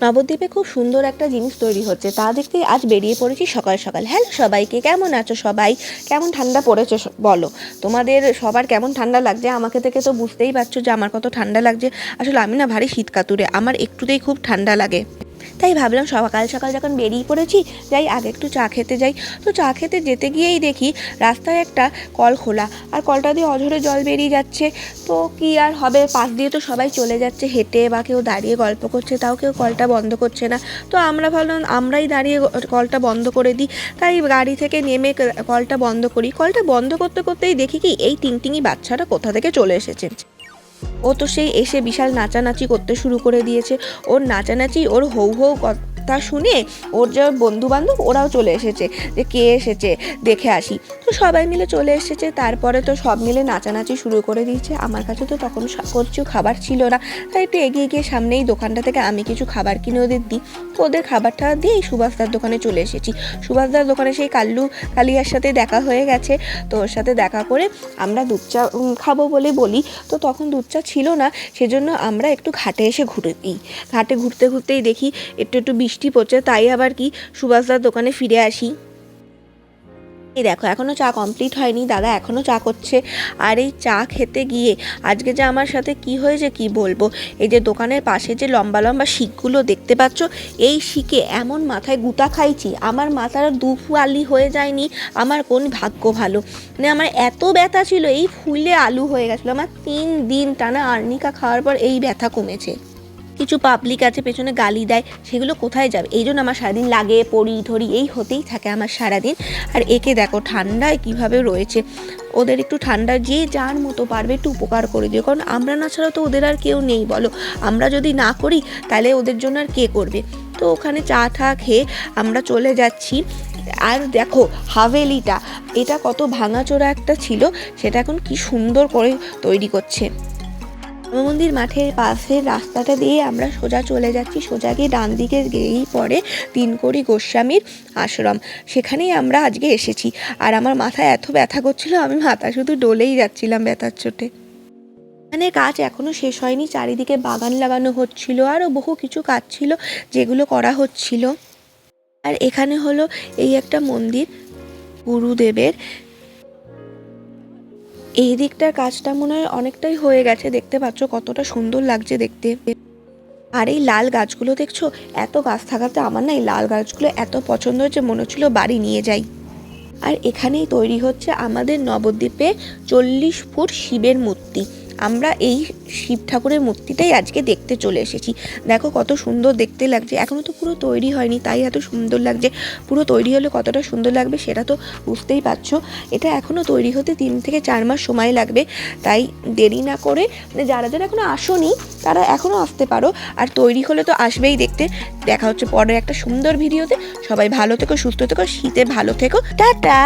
নবদ্বীপে খুব সুন্দর একটা জিনিস তৈরি হচ্ছে, তা দেখতে আজ বেরিয়ে পড়েছি সকাল সকাল। হ্যালো সবাইকে, কেমন আছো সবাই? কেমন ঠান্ডা পড়েছে বলো, তোমাদের সবার কেমন ঠান্ডা লাগছে? আমাকে থেকে তো বুঝতেই পারছো যে আমার কত ঠান্ডা লাগছে। আসলে আমি না ভারী শীত কাতুরে, আমার একটুতেই খুব ঠান্ডা লাগে। তাই ভাবলাম সকাল সকাল যখন বেরিয়ে পড়েছি, যাই আগে একটু চা খেতে যাই। তো চা খেতে যেতে গিয়েই দেখি রাস্তায় একটা কল খোলা, আর কলটা দিয়ে অঝরে জল বেরিয়ে যাচ্ছে। তো কি আর হবে, পাশ দিয়ে তো সবাই চলে যাচ্ছে হেঁটে, বা কেউ দাঁড়িয়ে গল্প করছে, তাও কেউ কলটা বন্ধ করছে না। তো আমরা ভাবলাম আমরাই দাঁড়িয়ে কলটা বন্ধ করে দিই। তাই গাড়ি থেকে নেমে কলটা বন্ধ করি। কলটা বন্ধ করতে করতেই দেখি কি এই টিংটিঙি বাচ্চাটা কোথা থেকে চলে এসেছে। ও তো সেই এসে বিশাল নাচানাচি করতে শুরু করে দিয়েছে। ওর নাচানাচি, ওর হৌ হৌ কথা শুনে ওর যে বন্ধু বান্ধব ওরাও চলে এসেছে, যে কে এসেছে দেখে আসি। তো সবাই মিলে চলে এসেছে। তারপরে তো সব মিলে নাচানাচি শুরু করে দিয়েছে। আমার কাছে তো তখন কিছু খাবার ছিল না, তাই একটু এগিয়ে গিয়ে সামনেই দোকানটা থেকে আমি কিছু খাবার কিনে ওদের দিই। তো ওদের খাবারটা দিয়েই সুভাষদার দোকানে চলে এসেছি। সুভাষদার দোকানে সেই কালিয়ার সাথে দেখা হয়ে গেছে। তো ওর সাথে দেখা করে আমরা দুধ চা খাবো বলে বলি। তো তখন দুধ চা ছিল না, সেজন্য আমরা একটু ঘাটে এসে ঘুরে দিই। ঘাটে ঘুরতে ঘুরতেই দেখি একটু বৃষ্টি পড়ছে, তাই আবার কি সুভাষদার দোকানে ফিরে আসি। এই দেখো এখনও চা কমপ্লিট হয়নি, দাদা এখনও চা করছে। আর এই চা খেতে গিয়ে আজকে যে আমার সাথে কি হয়েছে কি বলবো। এই যে দোকানের পাশে যে লম্বা লম্বা শিকগুলো দেখতে পাচ্ছ, এই শিকে এমন মাথায় গুতা খাইছি, আমার মাথার দুফালি হয়ে যায়নি। আমার কোন ভাগ্য ভালো, মানে আমার এত ব্যথা ছিল, এই ফুলে আলু হয়ে গেছিলো। আমার 3 দিন টানা আর্নিকা খাওয়ার পর এই ব্যথা কমেছে। কিছু পাবলিক আছে পেছনে গালি দেয়, সেগুলো কোথায় যাবে? এই জন্য আমার সারাদিন লাগে পড়ি ধরি এই হতেই থাকে আমার সারাদিন। আর একে দেখো ঠান্ডায় কিভাবে রয়েছে। ওদের একটু ঠান্ডা যে যার মতো পারবে একটু উপকার করে দিও, কারণ আমরা না ছাড়া তো ওদের আর কেউ নেই বলো। আমরা যদি না করি তাহলে ওদের জন্য আর কে করবে? তো ওখানে চা ঠা খেয়ে আমরা চলে যাচ্ছি। আর দেখো হাভেলিটা, এটা কত ভাঙাচোরা একটা ছিল, সেটা এখন কি সুন্দর করে তৈরি করছে। মন্দির মাঠের পাশের রাস্তাটা দিয়ে আমরা সোজা চলে যাচ্ছি। সোজা গিয়ে ডান দিকে গিয়েই পড়ে তিনকড়ি গোস্বামীর আশ্রম, সেখানেই আমরা আজকে এসেছি। আর আমার মাথায় এত ব্যথা করছিল, আমি মাথা শুধু ডলেই যাচ্ছিলাম ব্যথার চোটে। এখানে কাজ এখনও শেষ হয়নি, চারিদিকে বাগান লাগানো হচ্ছিল, আরও বহু কিছু কাজ ছিল যেগুলো করা হচ্ছিল। আর এখানে হলো এই একটা মন্দির গুরুদেবের। এই দিকটার কাজটা মনে হয় অনেকটাই হয়ে গেছে, দেখতে পাচ্ছ কতটা সুন্দর লাগছে দেখতে। আর এই লাল গাছগুলো দেখছো, এত গাছ থাকাতে আমার না এই লাল গাছগুলো এত পছন্দ হয়েছে, মনে হচ্ছিল বাড়ি নিয়ে যাই। আর এখানেই তৈরি হচ্ছে আমাদের নবদ্বীপে 40 ফুট শিবের মূর্তি। আমরা এই শিব ঠাকুরের মূর্তিটাই আজকে দেখতে চলে এসেছি। দেখো কত সুন্দর দেখতে লাগছে। এখনও তো পুরো তৈরি হয়নি, তাই এত সুন্দর লাগছে। পুরো তৈরি হলে কতটা সুন্দর লাগবে সেটা তো বুঝতেই পারছো। এটা এখনও তৈরি হতে 3 থেকে 4 মাস সময় লাগবে। তাই দেরি না করে, মানে যারা যারা এখনও আসোনি তারা এখনও আসতে পারো, আর তৈরি হলে তো আসবেই দেখতে। দেখা হচ্ছে পরের একটা সুন্দর ভিডিওতে। সবাই ভালো থেকো, সুস্থ থেকো, শীতে ভালো থেকো, টাটা।